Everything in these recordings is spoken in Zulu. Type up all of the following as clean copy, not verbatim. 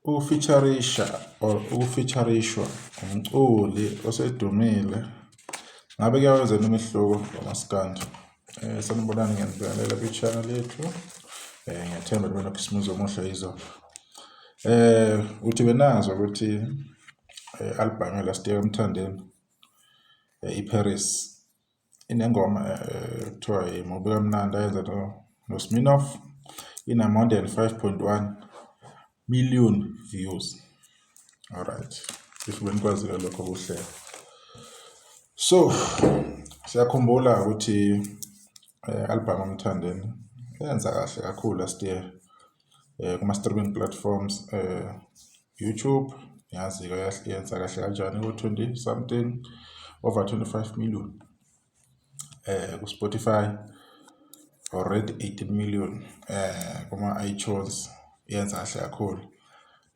ukufeaturishwa umculi osedumile ngabe kuyawenza nomehluko uMaskandi. Sanibonani, ngiyanibingelela kwi-channel yethu. Ngiyathemba nibe nokhisimuzo omuhle izolo. Uthi benazo ukuthi album last year Mthandeni iParis inengoma kuthiwa iMubi Kamnandi ayenza no Smirnoff, ina more than 5.1 million views. Alright, if benikwazi lokho kuhle. So siyakhumbula ukuthi album Mthandeni yenza kahle kakhulu last year kuma streaming platforms, YouTube yazi yenza kahle kanjani ku 20 something over 25 million, ku Spotify already 18 million, kuma iTunes yenza kahle kakhulu,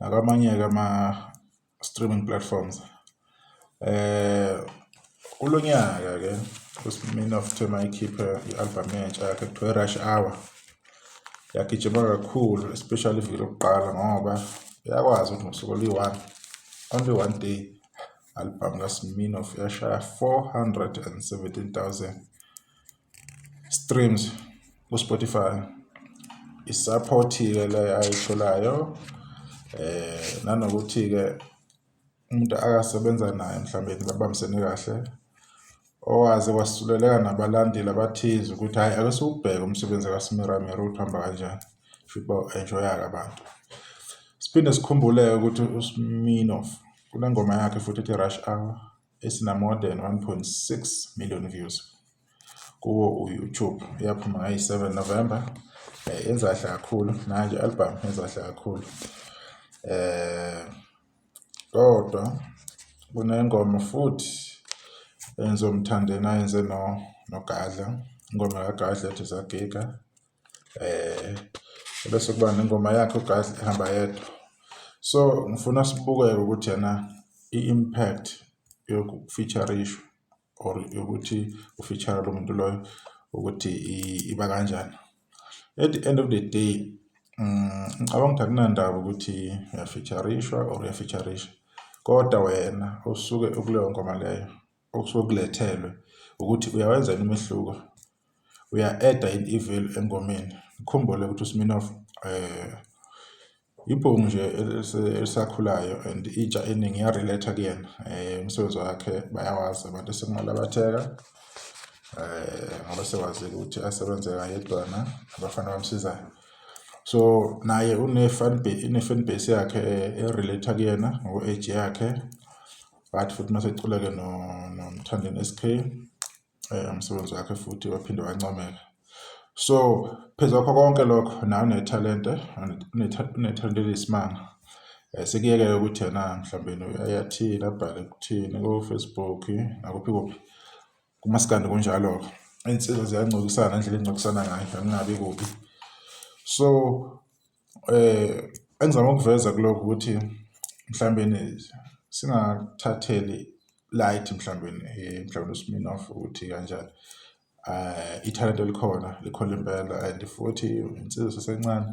nakwamanye ama streaming platforms. Kulonyaka ke uSmirnoff Thema ikhipha i-album entsha yakhe kuthiwa Rush Hour, yagijima kakhulu especially iviki lokuqala ngoba yakwazi ukuthi ngosuku oluyi-1 only one day album kaSmirnoff yashaya 417,000 streams ku Spotify. Isupport ke le ayitholayo nanokuthi ke umuntu akasebenza naye mhlawumbe babambisene kahle, owazi kwasuleleka nabalandeli abathize ukuthi hayi ake siwubheke umsebenzi kaSmira uhamba kanjani, futhi enjoy abantu. Siphinde sikhumbule ukuthi uSmirnoff kunengoma yakhe futhi ethi Rush Hour esina more than 1.6 million views kuwo YouTube, yaphuma ngayi-7 November. Yenza kahle kakhulu manje album yenza kahle kakhulu. Kodwa kunengoma futhi enzo Mthandeni ayenze noGadla, ingoma kaGadla ethi Zagiga. Bese kuba nengoma yakhe uGadla ihamba yedwa. So ngifuna sibuke ukuthi yana i-impact yokufeaturishwa or ukuthi ufeature lo muntu loyo ukuthi iba kanjani. At the end of the day, ngicabanga ukuthi akunandaba ukuthi uyafeaturishwa or uyafeaturisha, kodwa wena usuke ukuleyo ngoma leyo okusuke kulethelwe ukuthi uyawenza umehluko, uya-adda i-value engomeni. Ngikhumbule ukuthi uSmirnoff ibhongu nje elisakhulayo and intsha eningi ya-relate kuyena. Umsebenzi wakhe bayawazi abantu esekumalabatheka, ngoba sewazi ukuthi asebenze yedwana abafana bamsizayo. So naye une-fan base yakhe e-relate kuyena ngo-age yakhe, but futhi mase eculeke noMthandeni SK, umsebenzi wakhe futhi waphinde wancomeka. So phezu kwakho konke lokho nawe une-talent eliyisimanga. Sekuyeke ukuthi yena mhlawumbe uyathini abhale kuthini ku-Facebook nakuphi kuphi kuMaskandi kunjalo. Insizwa ziyangcolisana indlela engcolisana ngayo angingabi kubi. So engizama ukuveza kuloko ukuthi mhlawumbe singathatheli light mhlawumbe uSmirnoff ukuthi kanjani. Ithalente likhona impela and futhi insizwa sesencane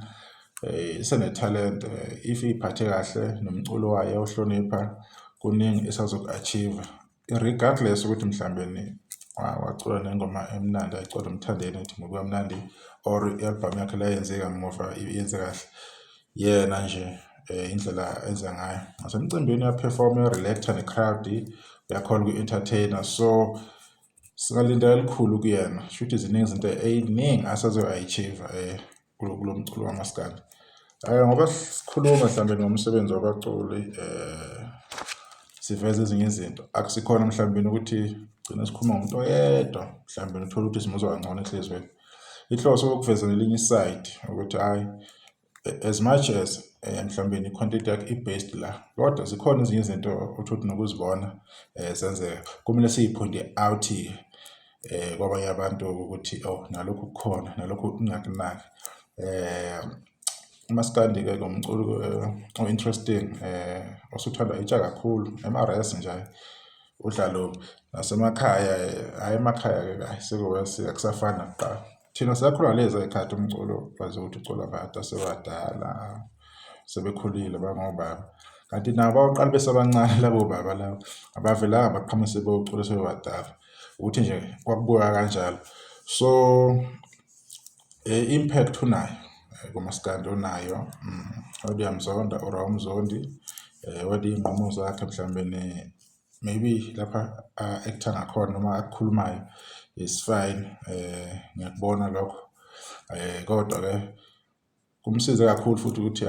isenetalent, if iphathe kahle nomculo wayo ohlonipha kuningi esazoku-achieve, regardless ukuthi mhlawumbe wacula nengoma emnandi ayicula Mthandeni ethi Mubi Kamnandi or i-album yakhe la yenzeka ngemuva yenze kahle yena nje indlela enza ngayo. Nasemcimbini uyaperform, relate ne-crowd, uyakhona uku-entertainer. So singalindela elikhulu kuyena, futhi ziningi izinto eziningi asazo-achieve kulo mculo kaMaskandi. Ngoba sikhuluma mhlawumbe ngomsebenzi wabaculi, siveza ezinye izinto, akusikhona mhlawumbe ukuthi gcina sikhuluma ngomuntu oyedwa mhlawumbe uthola ukuthi simuzwa kangcono enhlizweni. Inhloso ukuveza nelinye iside ukuthi hayi as much as mhlawumbe i-content yakhe i-based la, kodwa zikhona ezinye izinto uthi nokuzibona zenzeka, kumele siyipointe out kwabanye abantu ukuthi nalokhu kukhona, nalokhu ungakunaki. uMaskandi ke ngumculi o-interesting, osuthandwa intsha kakhulu ema-res nje udlalo nasemakhaya, hayi emakhaya ke sekuwesi akusafani nakuqala. Thina siyakhula lezi ayikhathi umculo kwazi ukuthi uculwa abantu asebadala sebekhulile bangobaba. Kanti nabo baqala besabancane labo baba labo abavelanga baqhamise bocula sebebadala ukuthi nje kwakubuka kanjalo. So impact unayo kumaskandi onayo whether uyamzonda or awumzondi, whether iy'nqumo zakhe mhlawumbe maybe lapha a-actor ngakhona noma akukhulumayo is fine, ngiyakubona lokho, kodwa-ke kumsize kakhulu futhi ukuthi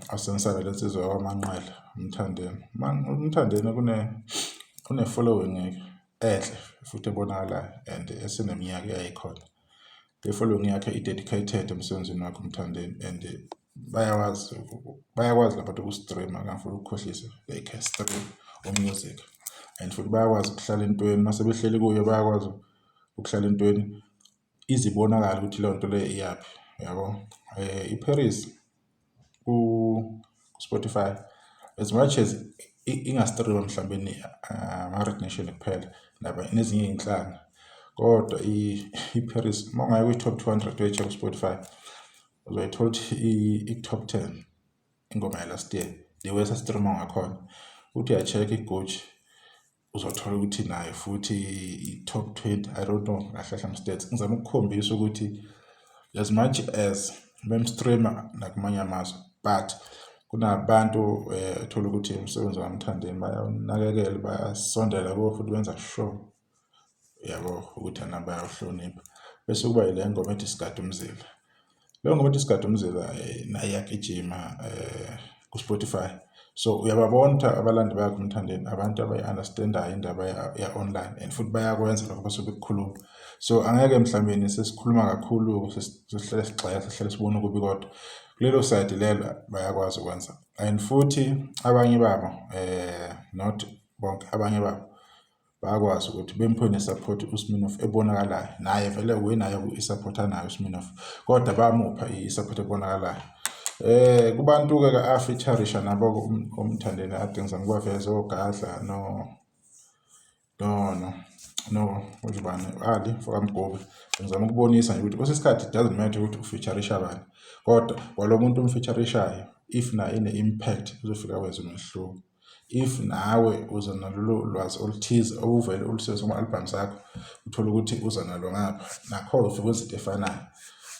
asensale le nsizwa yakwaManqele uMthandeni. uMthandeni une-following enhle futhi ebonakalayo and eseneminyaka eyayikhona. Le following yakhe i-dedicated emsebenzini wakhe uMthandeni and bayakwazi labantu uku-streama ngafuna ukukhohlisa, they can stream music and futhi bayakwazi ukuhlala entweni mase behleli kuyo, bayakwazi ukuhlala entweni izibonakala ukuthi leyo nto leyo iyaphi, yabo. iParis ku-Spotify as much as ingastreama mhlawumbe ama-Red Nation kuphela nezinye iy'nhlanga, kodwa iParis uma ungaya kwi-top 200 uyi-check ku-Spotify uzoyithola ukuthi i-top 10 ingoma ya-last year the way esastreama ngakhona. Uthi uya-check iGucci uzothola ukuthi nayo futhi i-top 20, I don't know kahle ama-stats. Ngizama ukukhombisa ukuthi as much as bemstreama nakumanye amazwe but kunabantu thola ukuthi umsebenzi wakaMthandeni bayawunakekela, bayasondela kuwo futhi benza sure, yabo, ukuthi nabo bayawuhlonipha. Bese kuba ile ngoma ethi Sigada Umzila. Leyo ngoma ethi Sigada Umzila nayo iyagijima ku-Spotify. So uyababona abalandeli bakhe uMthandeni abantu abayi-understandayo indaba ya-online and futhi bayakwenza lokho basuke bekukhuluma. So angeke mhlawumbe sesikhuluma kakhulu sihlale sigxeka sihlale sibona ukubi, kodwa kulelo side lelo bayakwazi ukwenza. And futhi abanye babo not bonke, abanye babo bayakwazi ukuthi bemphe ne-support uSminoff ebonakalayo, naye vele uyenayo i-support anayo uSminoff, kodwa bamupha i-support ebonakalayo. Kubantu-ke ka-featurisha nabo uMthandeni ade ngizama ukubaveza oGadla ujubane Ali Fokamgobe. Ngizama ukubonisa nje ukuthi kwesinye isikhathi it doesn't matter ukuthi ufeaturisha bani, kodwa kwalo muntu umfeaturishayo if naye ine-impact uzofika wenza umehluko. If nawe uza nalolo lwazi oluthize obuvele ulusebenzisa kuma-albums akho, uthola ukuthi uza nalo ngapha, nakho ufika izinto efanayo.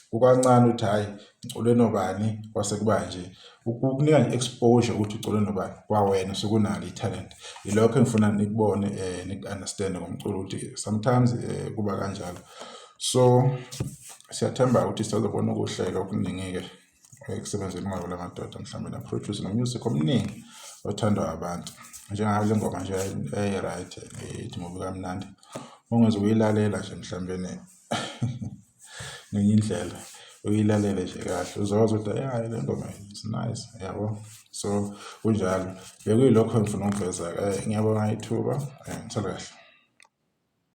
Kukancane ukuthi hhayi ngicule nobani kwase kuba nje, ukukunika nje exposure ukuthi ucule nobani kwawena sekunalo i-talent. Yilokho engifuna nikubone niku-understande ngomculo ukuthi sometimes kuba kanjalo. So siyathemba ukuthi sizobona ukuhleka okuningi-ke ekusebenzeni kwabo la madoda mhlawumbe na-produce no-music omningi othandwa abantu, njengayo le ngoma nje right ithi Muvi Kamnandi. Ungeze uyilalela nje mhlawumbe ngenye indlela uyilalele nje kahle uzokwazi ukuthi hayi le ngoma is nice, yabo. So kunjalo bekuyilokho engifuna ukuveza. Ngiyabonga ithuba, ngithole kahle.